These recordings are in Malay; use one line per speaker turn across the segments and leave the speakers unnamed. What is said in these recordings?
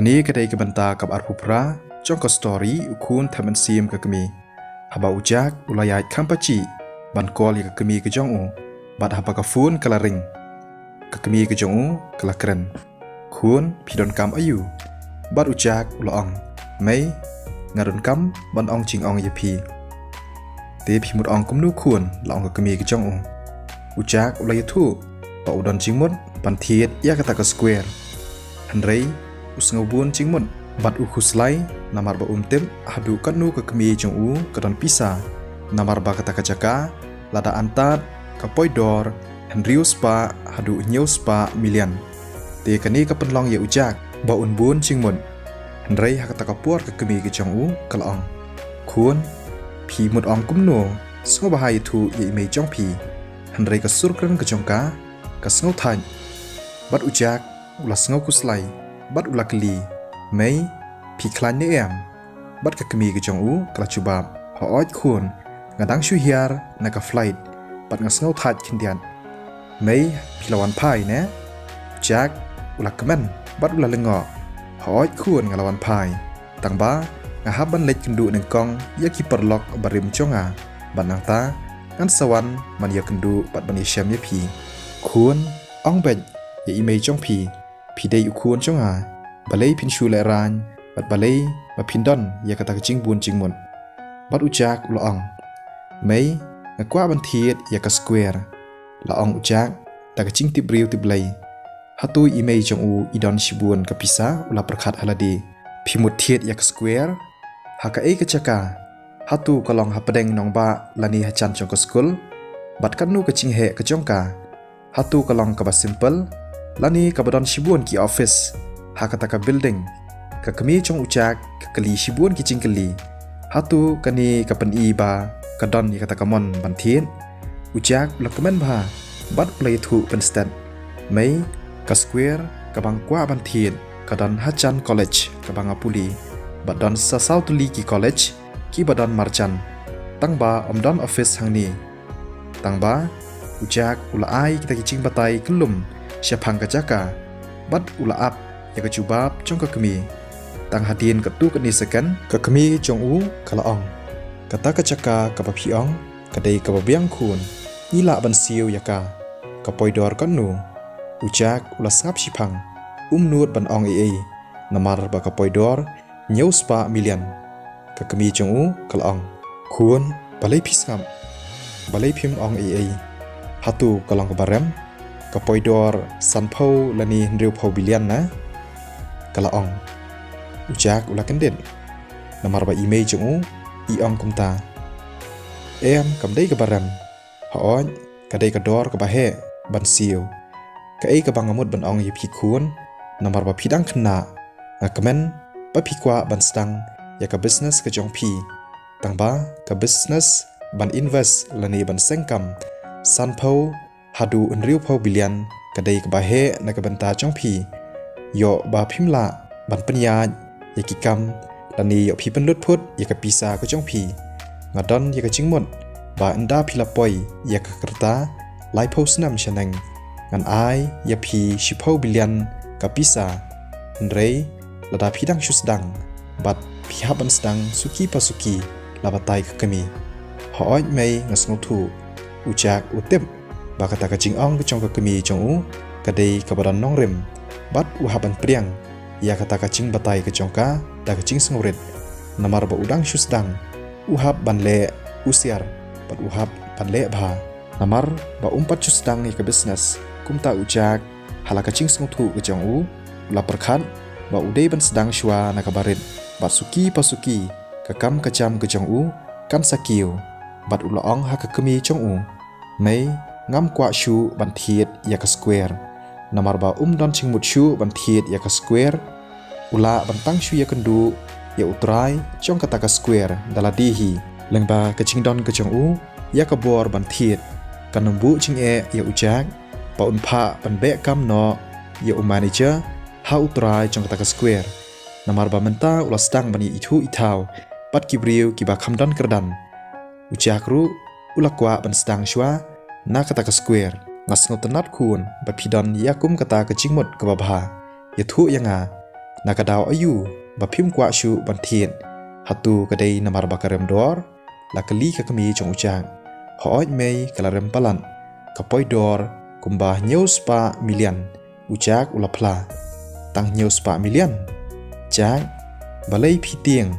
กันนี้ก็ได้กับบรรดากับอาร์พุพระจ้องกับสตอรี่อุคูนทำมันซีมกับกมีฮับอุจักอุลายคัมปจีบันกอลกับกมีกับจ้องอูบัดฮับกับฟูนกลาริงกับกมีกับจ้องอูกลากรันคูนพิดอนกำอายุบัดอุจักอุลองไม่งาดอนกำบันองจิงองยพีเตพิมุดองกุมนูคูนละองกับกมีกับจ้องอูอุจักอุลายทูปะอุดอนจิงมุดบันเทียดยากตะกับสแควร์ฮันเรย์อุสงบุนจิงมุดบัดอุคุสไลนามาร์บะเต็มฮัดูกันนูกับกมีจงอูกระดอนพิซานามาร์บะกตะกจักาลาดาอันตัดกับปอยดอร์ฮันริวสปาฮัดูเนียวสปามิเลียนเตกันนี้กับเป็นลองเยอุจักบะอุนบุนจิงมุดฮันเรย์ฮักตะกับปวดกับกมีกับจงอูกละองคูนพีมุดองกุมนูสงบหายทูเยเมจงพีฮันเรย์กับสุรกรันกับจงกากับสงบทันบัดอุจักอุลาสงบคุสไลบัดอุลากลีไม่พีคลานเนียมบัดกับกมีกับจงอูกลาจูบาบหออ้อยคูนงาดังชูเฮียร์นักไฟล์บัดงาสงบทัดขินเดียนไม่พิลาวันพายเนะจักอุลากมันบัดอุลาเลงอหออ้อยคูนงาลาวันพายต่างบ้างาฮับบันเล็กกันดูหนึ่งกองยากิปร์ล็อกบาริมจงอาบัดนางตาอันสวรรค์มันยากันดูบัดบันยเชมยพีคูนอ่องเบ็ดยาอีเมย์จงพีได้อยู่คูนจงอาบาเล่พินชูเลรานบัดบาเล่มาพินดอนยากระตักจิงบุนจิงมุนบัดอุจักละองไม่งากว่าบันเทียดยากระสแควร์ละองอุจักตากจิงติบริวติบเลยฮัตุยอีเมย์จงอูอีดอนชิบุนกับพิซาอุลาประคัดฮัลดีพิมุดเทียดยากระสแควร์หากเอกจักาฮัตุก็ลองฮับประเดงนองบาลานีฮัจันจงกสกุลบัดกันนูกจิงเหกจงกาฮัตุก็ลองกับบัดซิมเปิลลานีกับดอนชิบุนกีออฟฟิศหากตากบิลดิ้งกับกมีจงอุจักกับกลีชิบุนกิจิงกลีฮัตุกันนี้กับเป็นอีบากับดอนยากตากมอนบันเทียนอุจักลักเมนบาบัดเลยถูเป็นสแตนไม่กับสแควร์กับบางกว่าบันเทียนกับดอนฮัจันคอลเลจกับบางอาปุลีบัดดอนซาซาวตุลีกีคอลเลจกีบัดดอนมาร์จันตั้งบาอมดอนออฟฟิศทางนี้ตั้งบาอุจักอุลาไอกิตากิจิงบัตไตกลุ่มเชพังกจักาบัดอุลาอับยากจูบาบจงกับกมีตั้งหาดินกับตู้กันนี้สักกันกับกมีจงอูกะละองกะตากจักากับพี่องกะเดยกับเบียงคูนนี่ละบันซิวยากากับปอยดอร์กันนูอุจักอุลาสับชิพังนูดบันองเอนามาร์บะกับปอยดอร์เนียวสปามิเลียนกับกมีจงอูกะละองคูนบาเลพิสามบาเลพิมองเอฮัตุกะลองกับบารมกับปอยดอร์ซันเพลและนี่เรียวเพลบิเลียนนะกะละองอุจักอุลากันเด่นนามาร์บะอีเมย์จงอูอีองกุมตากับได้กับบารมหออ้อยกับได้กับดอร์กับบาเฮบันซิวกับกับบางอมุดบันองยพีคูนนามาร์บะพิดังขนากับเมนปะพิกว่าบันสตังยากับบิสเนสกับจงพีต่างบ้ากับบิสเนสบันอินเวสและนี่บันเซงกัมซันเพลฮัดูอันริวเพลบิเลียนกับได้กับบาเฮในกับบันตาจงพีโยบาพิมละบันปัญญายากิกรรมและนี่โยพีเป็นลุดพุทธยากับปีศาก็จงพีงาดอนยากับจิงหมดบาอันดาพิลาปอยยากับกระตาไลโพสนัมชนังงานไอยาพีชิเพลบิเลียนกับปีศาอันเรย์ระดับพิดังชุดดังบัดพิฮับบันสดังสุกีปาสุกีลาบตายกมีหออ้อยไม่งาสงถูอุจักอุเต็มบากตากจิงอ่องก็จงกมีจงอูกระเดยกับบดอนน้องเร็มบัดอุฮับันเปรียงยากตากจิงบัตายกจงกาตากจิงสงเร็ดนามาร์บอุดังชุดดังอุฮับบันเล่อุเซียร์บัดอุฮับบันเล่บานามาร์บะปัดชุดดังยากบิสเนสกุมตาอุจักฮาลากจิงสงถูกจงอูลาประคันบะอุเดบันสดังชัวนักบาริดบัดสุกีปาสุกีกะกำกะจำกะจงอูกันสกิลบัดอุลองฮักกะมีจงอูไม่งำกว่าชูบันเทียดยากสแควร์นามาร์บะดอนชิงมุดชูบันเทียดยากสแควร์อุลาบันตั้งชูยากันดูยาอุตรายจงกะตากสแควร์ดาลาดีฮีเลงบากะชิงดอนกะจงอูยากบอร์บันเทียดกันนมบุชิงยาอุจักปะอุนพะบันเบะกำนอยาอุมานิเจฮาอุตรายจงกะตากสแควร์นามาร์บะมันตาอุลาสตังบันอิทูอิทาวปัดกิบริวกิบาคำดอนกระดันอุจักรู้อุลากว่าบันสตังชัวนักตากสแควร์งัสงตนัดคูนบัดพิดอนยากุมกตากจิงหมดกับบาบายาทุยังงา Nak dau ayu bapim kwa shu bantiet hatu kadai namar bakarem dor la kali ka kami jong ujang hooj mei kalarem palan kapoi dor kumbah nyau spa milian ujak ulapla tang nyau spa milian jang balai phi tieng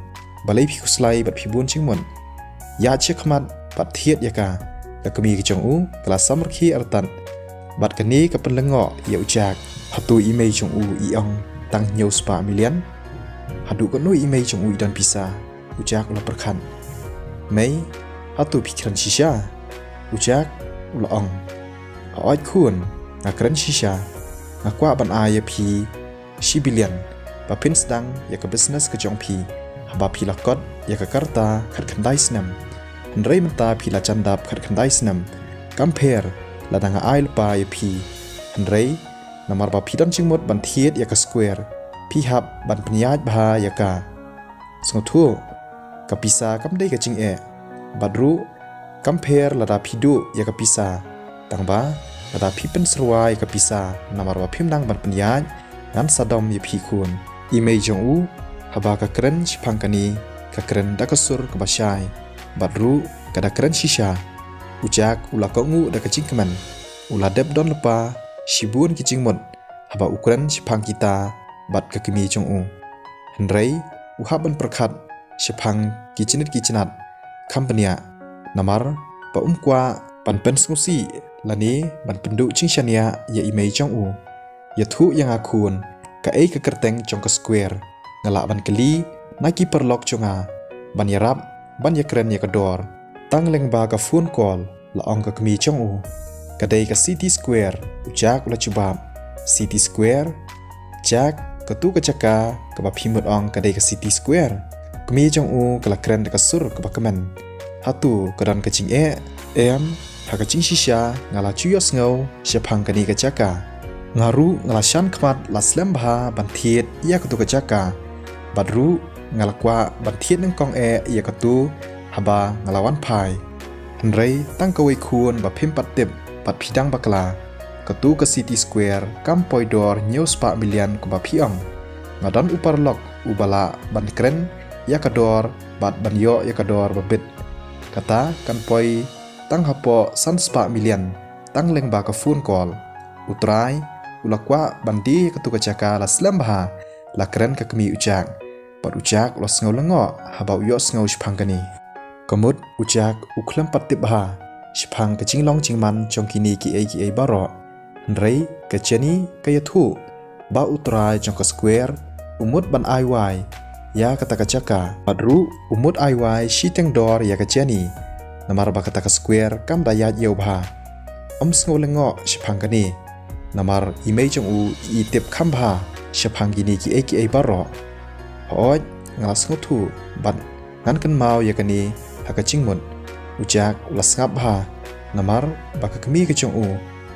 balai phi kuslai bat phi bun chingmon ya chekmat bat thiet yaka ka kami ki jong u kala samrkhi artan bat kani ka penlengo ya ujak hatu imei jong u iong tang nyau spa milian hadu ko nu imei jong u dan pisa ujak ula perkhan mei hatu pikran shisha ujak ula ong hooj khun ngakran shisha ngakwa ban aya phi shibilian bapin sedang ya ke business ke jong phi haba phi lakot ya ke karta khat khandai snam hendrei menta phi la chandap khat khandai snam compare ladanga ail pa ya phi hendrei namar ba phi dan chingmot ban thiet ya ke square phi hab ban pniaj bha ya ka sngothu kapisa kam dei ka ching e badru compare lada phidu ya ka pisa tangba lada phi pen serwai ka pisa namar ba phim nang ban pniaj nan sadom ya phi khun imei jong u haba ka kren chphangkani ka kren da ka sur ka bashai badru kada kren shisha ujak ula ko ngu da ka chingman ula deb don lepa shibun ki chingmot haba ukran chphang kita bat ka kimi jong u hendrei uhaban perkhat chphang ki chinat company namar pa kwa pan pen skusi lani ban pendu chingshania ya imei jong u ya thu yang akun ka ei ka kerteng jong ka square ngala ban kali naki perlok jonga ban yarap ban yakren ya ka dor tang leng ba ka phone call la ong ka kimi jong u kadai ka city square ujak ula chubab city square jak ketu ka chaka ka ba phimut ong kadai ka city square kimi jong u kala kren ka sur ka ba kaman hatu kadan ka ching e em ha ka ching shisha ngala chuyos ngau shephang kani ka chaka ngaru ngala shan khmat la slem bha ban thiet ya ka tu ka chaka badru ngala kwa ban thiet nang kong e ya ka tu haba ngala wan phai hendrei tang ka wei khun ba phim pat tep pat phidang bakla katu ka city square kampoi dor nyau spa milian ko ba phiang ngadan upar lok ubala ban kren ya ka dor bat ban yo ya ka dor ba bit kata kan poi tang hapo san spa milian tang leng ba ka phone call utrai ulakwa bandi katu ka chaka la slam bha la kren ka kami ujak pat ujak los ngau lango haba uyos ngau shphangkani kamut ujak uklam pat tip bha shphang ka jinglong jingman chongkini ki ai baro rei ka cheni ka yathu ba utrai jong ka square umut ban ai ya kata ka chaka padru umut ai shiteng dor ya ka cheni namar ba kata ka square kam daya yau bha ngau lengo shphangkani namar imei jong u I tip kham bha shphangini ki ai baro hooj ngalas ngothu ban ngan kan mau ya kani haka chingmut ujak ulas ngap bha namar ba ka kami ka jong u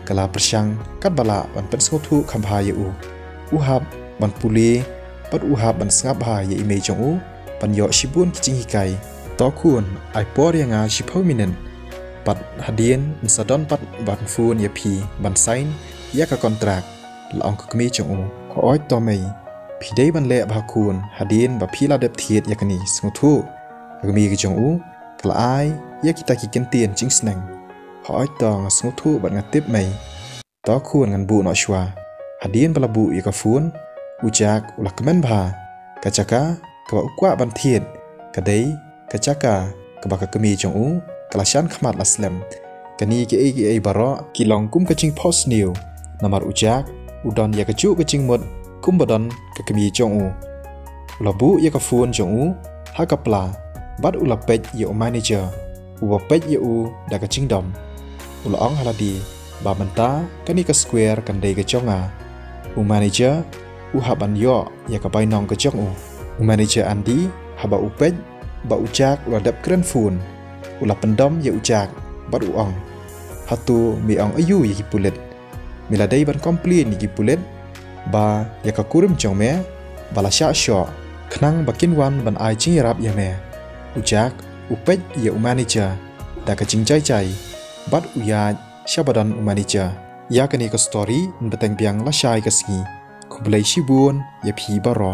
kala persyang kat bala ban pen ngothu kham bha ya u uhab ban puli pat uhab ban ngap bha ya imei jong u pan yo shibun ki ching hikai to khun ai por ya nga shipho minen pat hadien sadon pat ban fun ya phi ban sign ya ka kontrak la ong ka kami jong u hooj to mei pidei ban le bha khun hadin ba phila dep thiet yakani ngothu kami ki jong u kala ai ya kita ki kentien ching snang hooj to ngothu ban ngatip mai to khun ngan bu no shwa hadin bala bu ya ka fun ujak ula kemen bha kachaka ka ukwa ban thiet kadai kachaka ka ba ka kami jong u kala shan khmat laslam kani ki ai baro ki long kum ka ching post new namar ujak udon ya ka chu ka ching mot kumbadon ka kami jong u labu ya ka fun jong u ha ka pla bad ula pej ya u manager u pej ya u da ka ching dom ula ong haladi ba menta kani ka square kan dei ka jonga u manager u ha ban yo ya ka bai nong ka jong u manager andi ha ba u pej ba ujak ula dap kren fun ula pendom ya ujak bad u ong hatu mi ong ayu ya ki pulet mila dei ban complain ni ki pulet ba ya ka kurum jong me bala sha sho khnang bakin wan ban ai ching rap ya me ujak upej ya u manager da ka ching chai bat u ya shabadan u manager ya kani ka story beteng biang la shai ka ski คุบเลยชิบุนอย่าผีบารอ